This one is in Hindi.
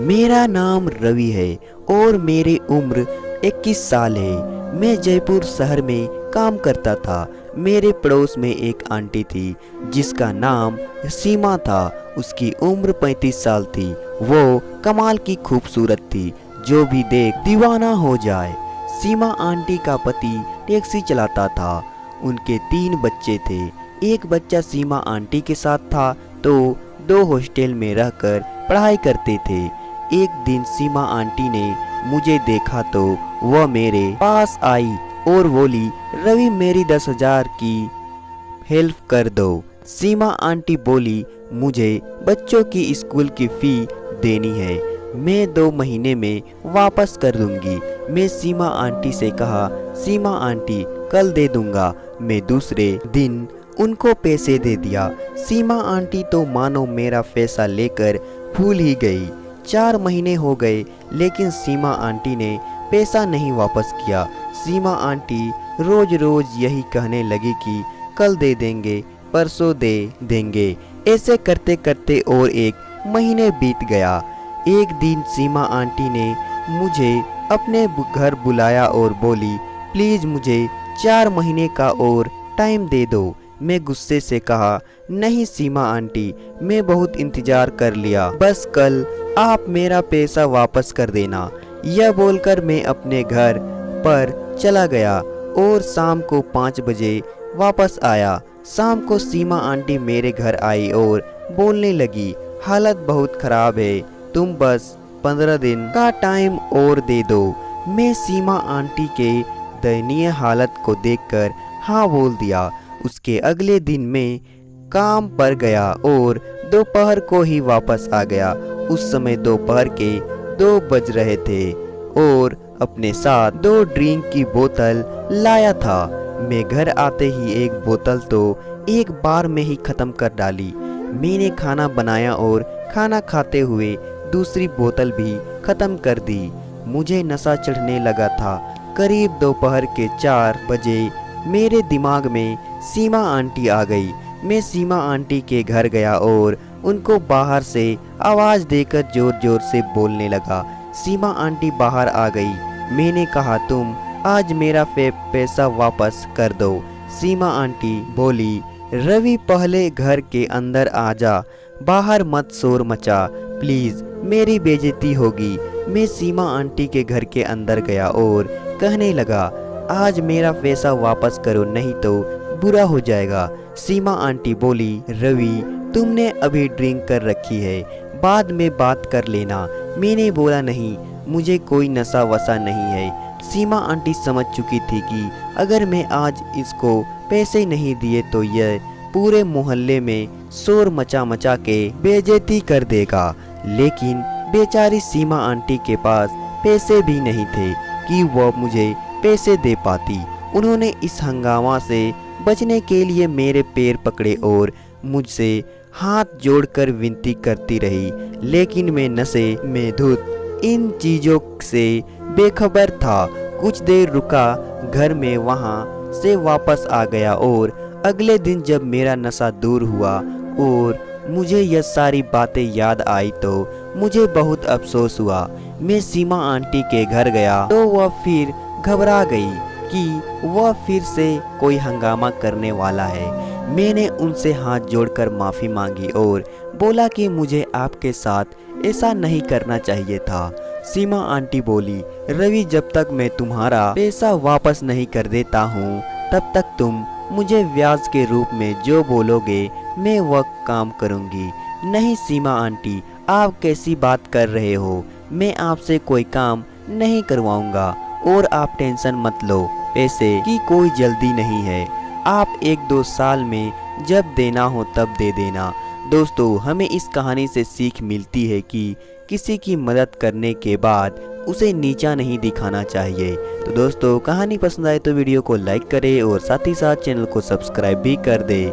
मेरा नाम रवि है और मेरी उम्र 21 साल है। मैं जयपुर शहर में काम करता था। मेरे पड़ोस में एक आंटी थी जिसका नाम सीमा था। उसकी उम्र 35 साल थी। वो कमाल की खूबसूरत थी, जो भी देख दीवाना हो जाए। सीमा आंटी का पति टैक्सी चलाता था। उनके 3 बच्चे थे। एक बच्चा सीमा आंटी के साथ था तो 2 हॉस्टल में रहकर पढ़ाई करते थे। एक दिन सीमा आंटी ने मुझे देखा तो वह मेरे पास आई और बोली, रवि मेरी 10,000 की हेल्प कर दो। सीमा आंटी बोली, मुझे बच्चों की स्कूल की फी देनी है, मैं 2 महीने में वापस कर दूंगी। मैं सीमा आंटी से कहा, सीमा आंटी कल दे दूंगा। मैं दूसरे दिन उनको पैसे दे दिया। सीमा आंटी तो मानो मेरा पैसा लेकर भूल ही गई। 4 महीने हो गए लेकिन सीमा आंटी ने पैसा नहीं वापस किया। सीमा आंटी रोज रोज यही कहने लगी कि कल दे देंगे, परसों दे देंगे। ऐसे करते करते और 1 महीने बीत गया। एक दिन सीमा आंटी ने मुझे अपने घर बुलाया और बोली, प्लीज़ मुझे 4 महीने का और टाइम दे दो। मैं गुस्से से कहा, नहीं सीमा आंटी, मैं बहुत इंतजार कर लिया, बस कल आप मेरा पैसा वापस कर देना। यह बोलकर मैं अपने घर पर चला गया और शाम को 5 बजे वापस आया। शाम को सीमा आंटी मेरे घर आई और बोलने लगी, हालत बहुत ख़राब है, तुम बस 15 दिन का टाइम और दे दो। मैं सीमा आंटी के दयनीय हालत को देखकर हाँ बोल दिया। उसके अगले दिन मैं काम पर गया और दोपहर को ही वापस आ गया। उस समय दोपहर के 2 बज रहे थे और अपने साथ 2 ड्रिंक की बोतल लाया था। मैं घर आते ही एक बोतल तो एक बार में ही खत्म कर डाली। मैंने खाना बनाया और खाना खाते हुए दूसरी बोतल भी खत्म कर दी। मुझे नशा चढ़ने लगा था। करीब दोपहर के 4 बजे मेरे दिमाग में सीमा आंटी आ गई। मैं सीमा आंटी के घर गया और उनको बाहर से आवाज़ देकर जोर जोर से बोलने लगा। सीमा आंटी बाहर आ गई। मैंने कहा, तुम आज मेरा पैसा वापस कर दो। सीमा आंटी बोली, रवि पहले घर के अंदर आ जा, बाहर मत शोर मचा, प्लीज़ मेरी बेइज्जती होगी। मैं सीमा आंटी के घर के अंदर गया और कहने लगा, आज मेरा पैसा वापस करो नहीं तो बुरा हो जाएगा। सीमा आंटी बोली, रवि तुमने अभी ड्रिंक कर रखी है, बाद में बात कर लेना। मैंने बोला, नहीं मुझे कोई नशा वशा नहीं है। सीमा आंटी समझ चुकी थी कि अगर मैं आज इसको पैसे नहीं दिए तो यह पूरे मोहल्ले में शोर मचा मचा के बेइज्जती कर देगा। लेकिन बेचारी सीमा आंटी के पास पैसे भी नहीं थे कि वह मुझे पैसे दे पाती। उन्होंने इस हंगामा से बचने के लिए मेरे पैर पकड़े और मुझसे हाथ जोड़कर विनती करती रही, लेकिन मैं नशे में धुत इन चीज़ों से बेखबर था। कुछ देर रुका घर में, वहाँ से वापस आ गया और अगले दिन जब मेरा नशा दूर हुआ और मुझे यह सारी बातें याद आई तो मुझे बहुत अफसोस हुआ। मैं सीमा आंटी के घर गया तो वह फिर घबरा गई कि वह फिर से कोई हंगामा करने वाला है। मैंने उनसे हाथ जोड़कर माफ़ी मांगी और बोला कि मुझे आपके साथ ऐसा नहीं करना चाहिए था। सीमा आंटी बोली, रवि जब तक मैं तुम्हारा पैसा वापस नहीं कर देता हूँ तब तक तुम मुझे ब्याज के रूप में जो बोलोगे मैं वह काम करूँगी। नहीं सीमा आंटी, आप कैसी बात कर रहे हो, मैं आपसे कोई काम नहीं करवाऊँगा और आप टेंशन मत लो, पैसे की कोई जल्दी नहीं है, आप 1-2 साल में जब देना हो तब दे देना। दोस्तों, हमें इस कहानी से सीख मिलती है कि किसी की मदद करने के बाद उसे नीचा नहीं दिखाना चाहिए। तो दोस्तों, कहानी पसंद आए तो वीडियो को लाइक करें और साथ ही साथ चैनल को सब्सक्राइब भी कर दें।